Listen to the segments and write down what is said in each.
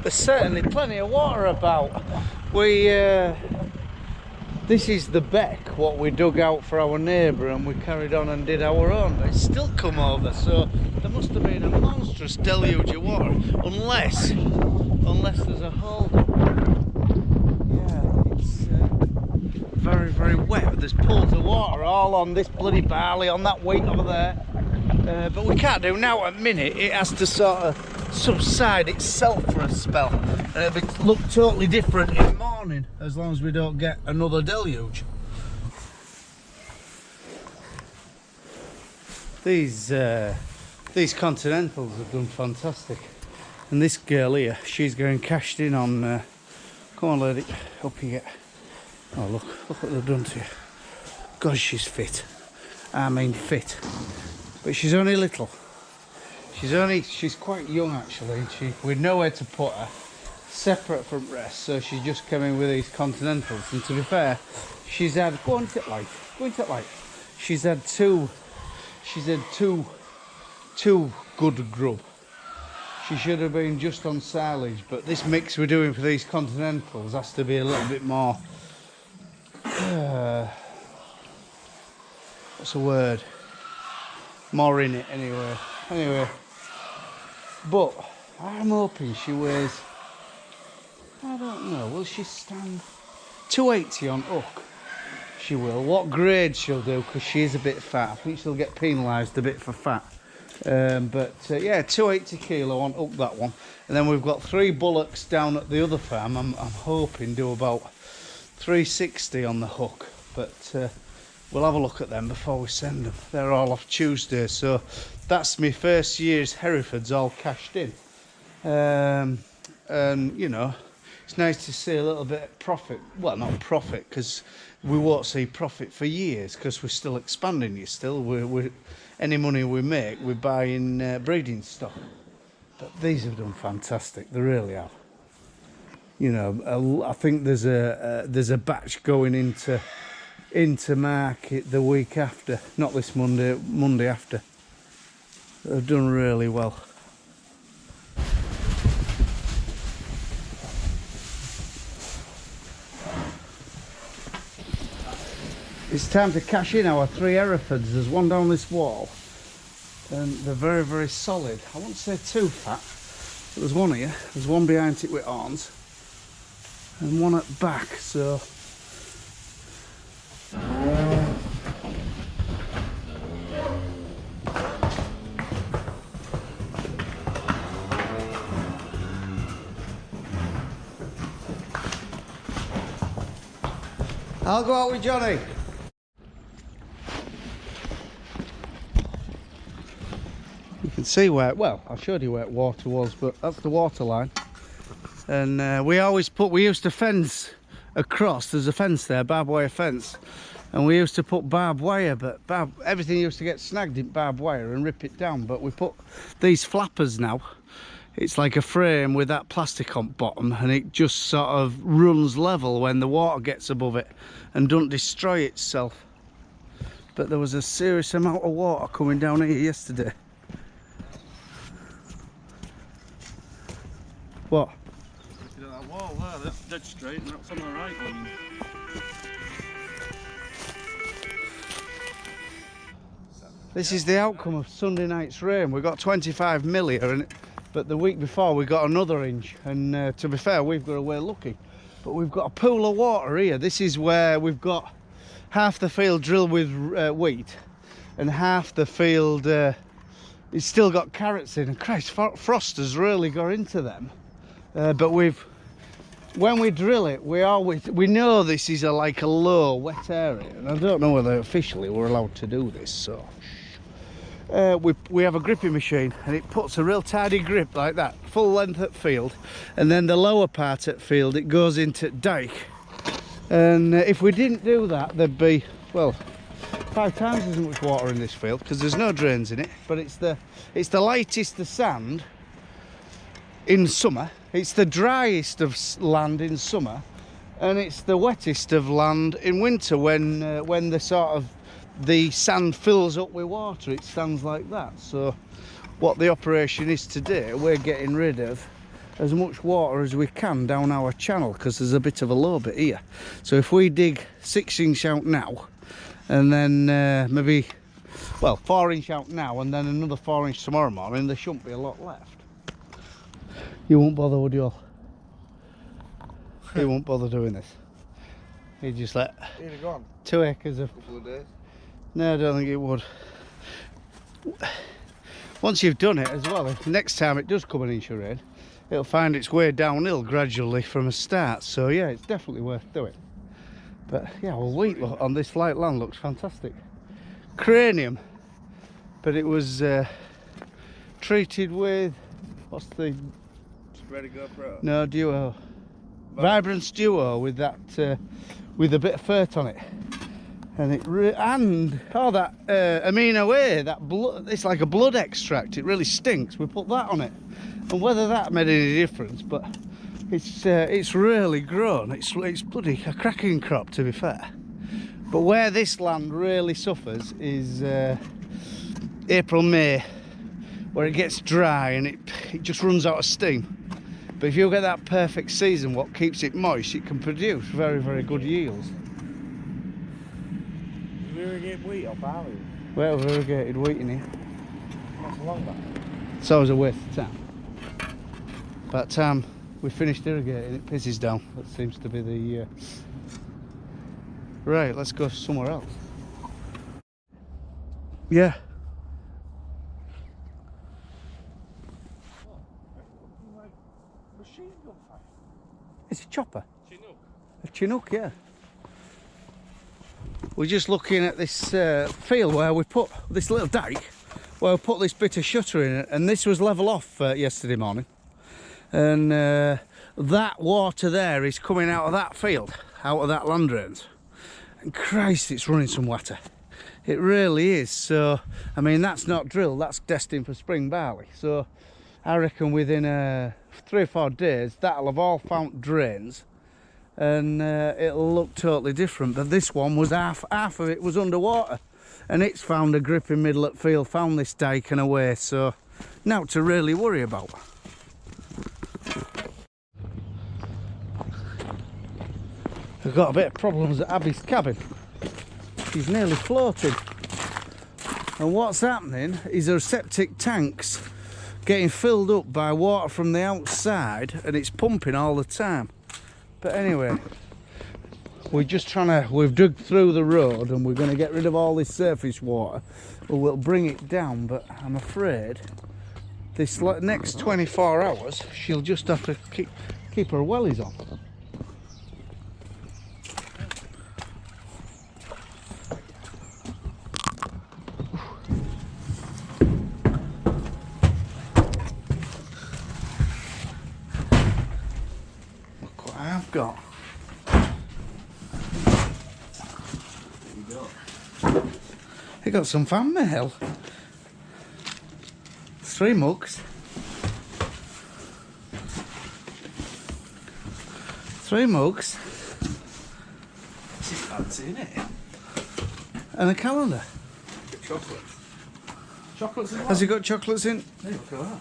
there's certainly plenty of water about. This is the beck what we dug out for our neighbour, and we carried on and did our own, but it's still come over, so there must have been a monstrous deluge of water, unless there's a hold up. Yeah, it's very, very wet. There's pools of water all on this bloody barley, on that wheat over there, but we can't do now. At a minute it has to sort of subside itself for a spell, and it'll look totally different in the morning, as long as we don't get another deluge. These continentals have done fantastic, and this girl here, she's going cashed in on come on lady, up you get. Oh look what they've done to you. God, she's fit. I mean fit, but she's only little. She's quite young actually, and we'd nowhere to put her separate from rest, so she just came in with these continentals. And to be fair, she's had she's had two good grub. She should have been just on silage, but this mix we're doing for these continentals has to be a little bit more what's the word, more in it anyway. But I'm hoping she weighs, I don't know, will she stand 280 on hook? She will. What grade she'll do, because she is a bit fat. I think she'll get penalised a bit for fat. Yeah, 280 kilo on hook, that one. And then we've got 3 bullocks down at the other farm. I'm hoping do about 360 on the hook. But we'll have a look at them before we send them. They're all off Tuesday, so that's my first year's Herefords all cashed in. And you know, it's nice to see a little bit of profit. Well, not profit, because we won't see profit for years, because we're still expanding. We're any money we make, we're buying breeding stock. But these have done fantastic. They really have. You know, I think there's a batch going into market the week after, not this Monday after. They've done really well. It's time to cash in our 3 Herefords. There's one down this wall, and they're very, very solid. I wouldn't say too fat, but there's one here. There's one behind it with horns, and one at back, so I'll go out with Johnny. You can see where, well, I showed you where water was, but that's the water line. And we used to fence across. There's a fence there, barbed wire fence, and we used to put barbed wire, but everything used to get snagged in barbed wire and rip it down. But we put these flappers now. It's like a frame with that plastic on bottom, and it just sort of runs level when the water gets above it and don't destroy itself. But there was a serious amount of water coming down here yesterday. What? Look at that wall there, that's dead straight, and that's on the right one. This is the outcome of Sunday night's rain. We got 25 mil here, and but the week before we got another inch, and to be fair, we've got away lucky. But we've got a pool of water here. This is where we've got half the field drilled with wheat, and half the field it's still got carrots in. And Christ, frost has really got into them. But when we drill it, we know this is like a low wet area, and I don't know whether officially we're allowed to do this. So we have a gripping machine, and it puts a real tidy grip like that, full length at field, and then the lower part at field it goes into dike. And if we didn't do that, there'd be, well, 5 times as much water in this field, because there's no drains in it. But it's the lightest of sand in summer, it's the driest of land in summer, and it's the wettest of land in winter. When the sand fills up with water, it stands like that. So what the operation is today, we're getting rid of as much water as we can down our channel, because there's a bit of a low bit here. So if we dig 6-inch out now, and then maybe, well, 4-inch out now, and then another 4-inch tomorrow morning, there shouldn't be a lot left. You won't bother, would you all? You won't bother doing this. You just let 2 acres of... Couple of days. No, I don't think it would. Once you've done it as well, if next time it does come an inch of rain, it'll find its way downhill gradually from a start. So yeah, it's definitely worth doing. But yeah, well, wheat on this flight land looks fantastic. Cranium, but it was treated with, what's the... Ready to go pro? No, Duo. Vibrance Duo with that, with a bit of fert on it. And it that amino A, that blood, it's like a blood extract. It really stinks. We put that on it, and whether that made any difference, but it's really grown. It's bloody a cracking crop, to be fair. But where this land really suffers is April, May, where it gets dry and it just runs out of steam. But if you get that perfect season, what keeps it moist, it can produce very, very good yields. Irrigate wheat or barley? Well, we've irrigated wheat in here. Not so long back. It's always a waste of time. By the time we finished irrigating, it pisses down. That seems to be the... Right, let's go somewhere else. Yeah. Machine gun fire. It's a chopper. Chinook. A Chinook, yeah. We're just looking at this field where we put this little dike, where we put this bit of shutter in it, and this was level off yesterday morning. And that water there is coming out of that field, out of that land drains. And Christ, it's running some water. It really is. So, I mean, that's not drilled, that's destined for spring barley. So, I reckon within 3 or 4 days, that'll have all found drains. And it'll look totally different, but this one was half of it was underwater, and it's found a grip in middle at field, found this dike and away, so now to really worry about. We've got a bit of problems at Abby's cabin. She's nearly floated, and what's happening is her septic tank's getting filled up by water from the outside, and it's pumping all the time. But anyway, we've dug through the road and we're going to get rid of all this surface water, or we'll bring it down, but I'm afraid this next 24 hours she'll just have to keep her wellies on. Look what I've got. I got some fan mail. 3 mugs. 3 mugs. This is fancy, isn't it? And a calendar. Got chocolate. Chocolates as well? Has he got chocolates in? Hey, look at that.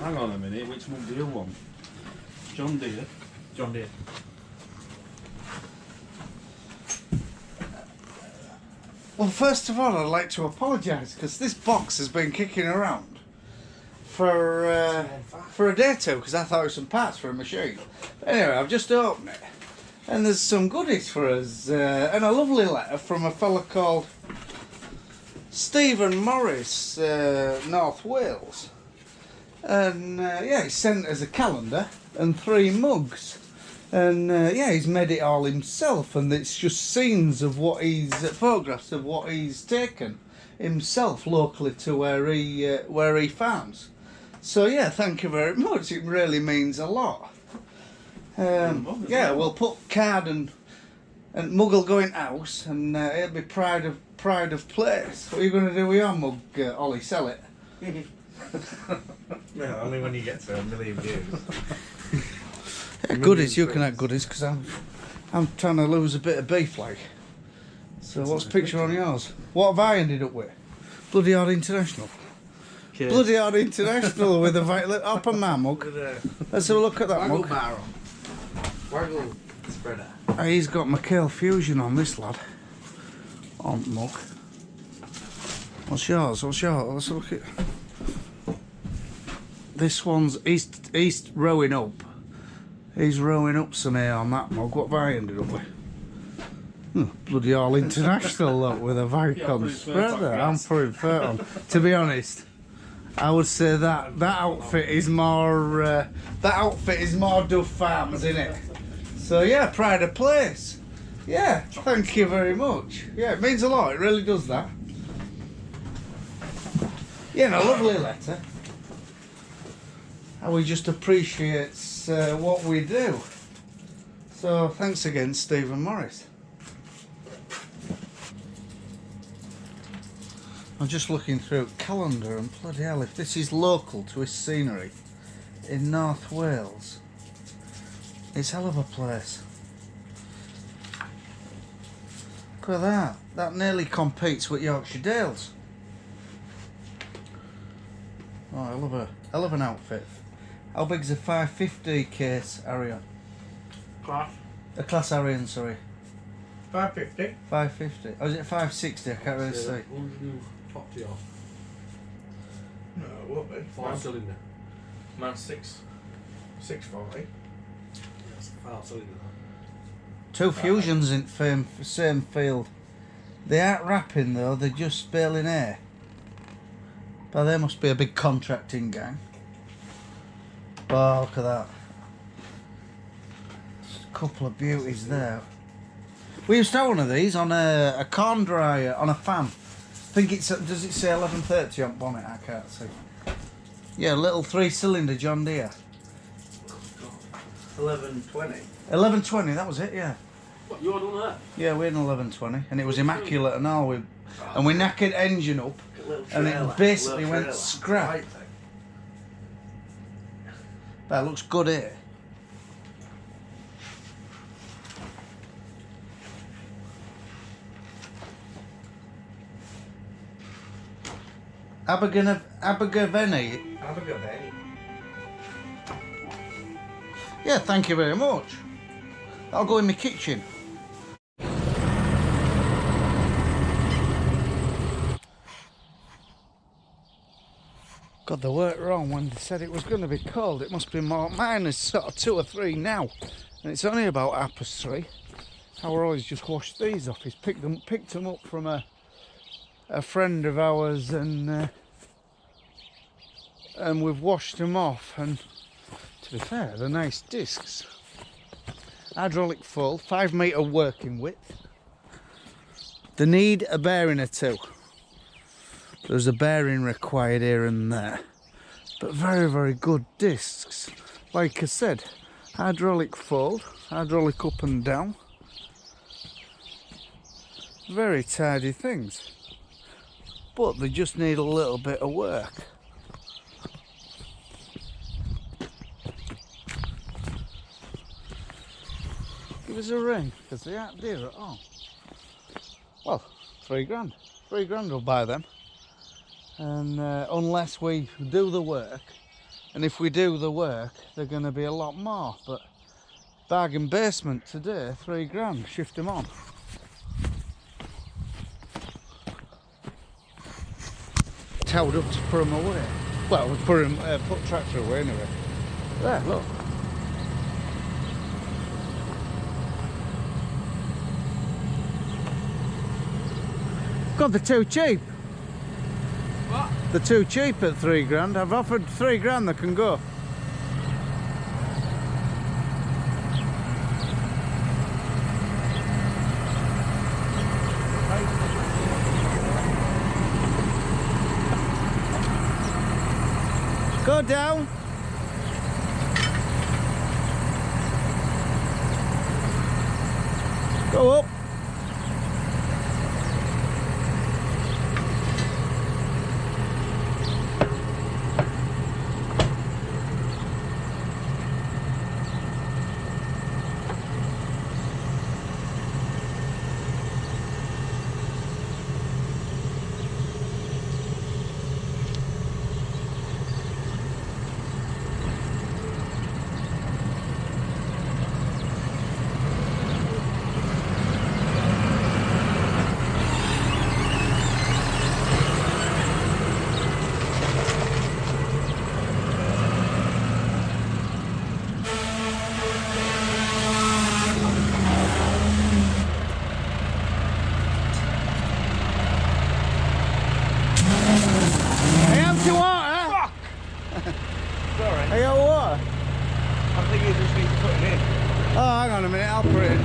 Hang on a minute, which mug do you want? John Deere. John Deere. Well, first of all, I'd like to apologise because this box has been kicking around for a day or two, because I thought it was some parts for a machine. But anyway, I've just opened it, and there's some goodies for us, and a lovely letter from a fella called Stephen Morris, North Wales. And yeah, he sent us a calendar and 3 mugs. And yeah, he's made it all himself, and it's just scenes of what he's photographs of what he's taken himself locally to where he farms. So yeah, thank you very much. It really means a lot. Yeah, we'll put card and mug will go in house, and he'll be pride of place. What are you going to do with your mug, Ollie? Sell it? No, only when you get to 1 million views. Goodies, you can have goodies, because I'm trying to lose a bit of beef, like. So what's the picture on yours? What have I ended up with? Bloody hard international. Cheers. Bloody hard international with a violet up a mammoth. Let's have a look at that Waggle mug. barrel. Waggle spreader. He's got McHale Fusion on this lad. On mug. What's yours? What's yours? Let's look at. This one's he's rowing up. He's rowing up some air on that mug. What have I ended up with? Bloody all international look with a Vicon spreader. I'm putting fair on. To be honest, I would say that outfit is more Duff Farms, isn't it? So yeah, pride of place. Yeah, thank you very much. Yeah, it means a lot. It really does that. Yeah, no, lovely letter. And we just appreciates what we do. So thanks again, Stephen Morris. I'm just looking through calendar and bloody hell, if this is local to his scenery in North Wales, it's hell of a place. Look at that. That nearly competes with Yorkshire Dales. Oh, hell of an outfit. How big's a 550 case Arion? Class. A class Arion, sorry. 550. 550. Oh, is it 560? I can't really see. Top to off. No, it won't be. 4-cylinder. Mine's 640. Yes, 4-cylinder. Two fusions in same field. They aren't wrapping though, they're just baling air. But there must be a big contracting gang. Oh, look at that. Just a couple of beauties there. We used to have one of these on a corn dryer on a fan. I think it's, does it say 1130 on bonnet? I can't see. Yeah, little 3-cylinder John Deere. 1120. 1120, that was it, yeah. What, you had one of that? Yeah, we had an 1120 and it was immaculate and all. We knackered engine up and it basically went scrap. That looks good here. Abergavenny. Abergavenny. Yeah, thank you very much. I'll go in my kitchen. Got the word wrong when they said it was going to be cold. It must be more minus sort of 2 or 3 now, and it's only about 3:30. Our always just washed these off. He's picked them up from a friend of ours, and we've washed them off. And to be fair, they're nice discs. Hydraulic full, 5 metre working width. They need a bearing or 2. There's a bearing required here and there, but very, very good discs. Like I said, hydraulic fold, hydraulic up and down. Very tidy things, but they just need a little bit of work. Give us a ring, because they aren't dear at all. Well, 3 grand. 3 grand will buy them. And unless we do the work, and if we do the work, they're going to be a lot more. But bargain basement today, 3 grand, shift them on. Towed up to put them away. Well, we put tractor away anyway. There, look. God, they're too cheap. What? They're too cheap at 3 grand. I've offered 3 grand, they can go. Go down. Go up. hang on a minute, I'll put it in.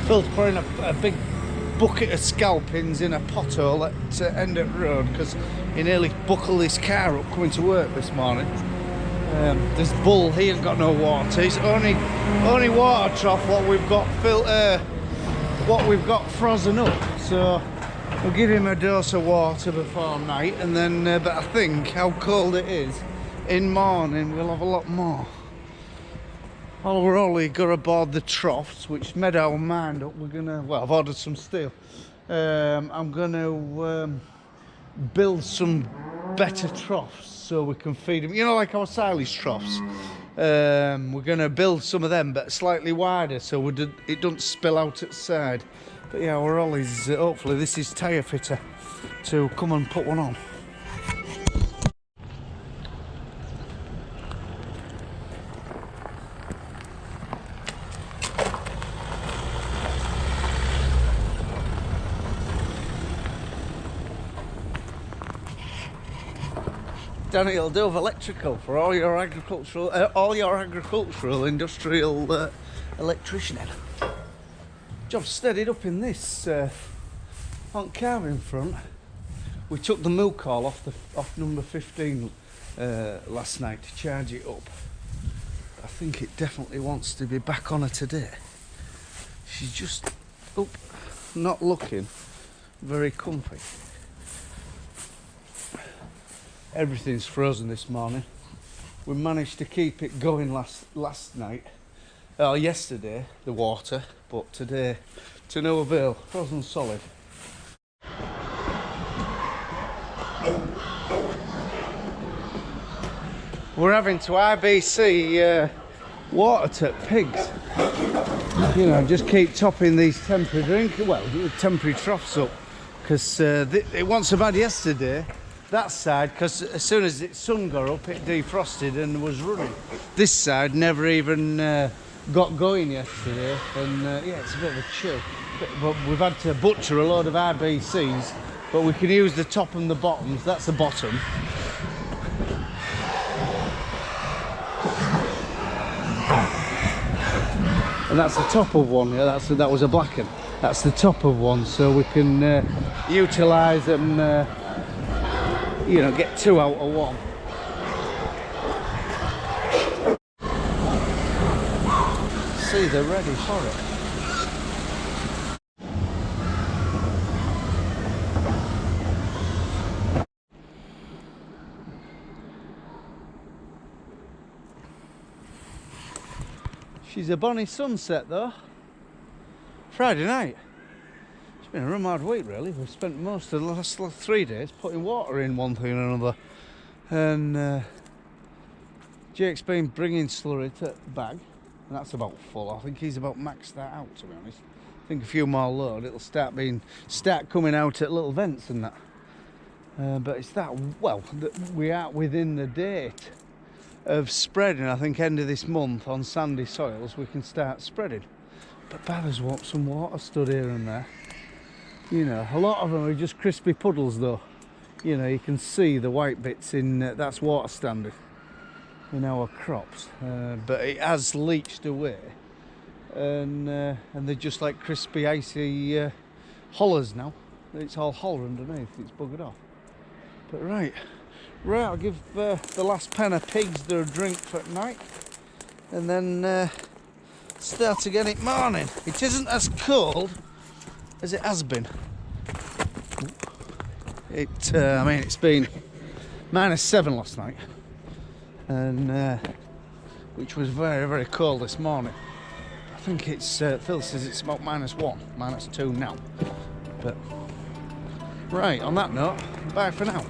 Phil's putting a big bucket of scalpings in a pothole at Endett Road because he nearly buckled his car up coming to work this morning. This bull, he ain't got no water. He's only water trough what we've got frozen up. So we'll give him a dose of water before night, and then. But I think how cold it is in morning, we'll have a lot more. Well, we're only got aboard the troughs, which made our mind up. We're gonna, well, I've ordered some steel. I'm gonna build some better troughs so we can feed them. You know, like our silage troughs. We're gonna build some of them, but slightly wider, so it doesn't spill out at the side. But yeah, we're always, hopefully this is tyre fitter to come and put one on. Danny will do of electrical for all your agricultural, industrial electrician. Job steadied up in this on car in front. We took the milk call off number 15 last night to charge it up. I think it definitely wants to be back on her today. She's just not looking very comfy. Everything's frozen this morning. We managed to keep it going last night, yesterday, the water, but today to no avail. Frozen solid. We're having to IBC water to pigs. You know, just keep topping these temporary temporary troughs up, because it wasn't so bad yesterday. That side, because as soon as the sun got up, it defrosted and was running. This side never even got going yesterday, and yeah, it's a bit of a chill. But we've had to butcher a load of IBCs, but we can use the top and the bottoms. That's the bottom. And that's the top of one. Yeah, that was a black one. That's the top of one, so we can utilise them. You know, get two out of one. See, they're ready for it. She's a bonny sunset though. Friday night. It's been a real hard week really. We've spent most of the last 3 days putting water in one thing and another. And Jake's been bringing slurry to the bag, and that's about full. I think he's about maxed that out, to be honest. I think a few more load, it'll start coming out at little vents and that. But it's that, well, we are within the date of spreading. I think end of this month on sandy soils we can start spreading. But Babba's want some water stood here and there. You know, a lot of them are just crispy puddles though. You know, you can see the white bits in, that's water standard in our crops. But it has leached away. And they're just like crispy, icy hollers now. It's all holler underneath, it's buggered off. But right, I'll give the last pen of pigs their drink for night. And then start again at morning. It isn't as cold as it has been. I mean, it's been -7 last night, and which was very, very cold this morning. I think it's Phil says it's about -1, -2 now. But right, on that note, bye for now.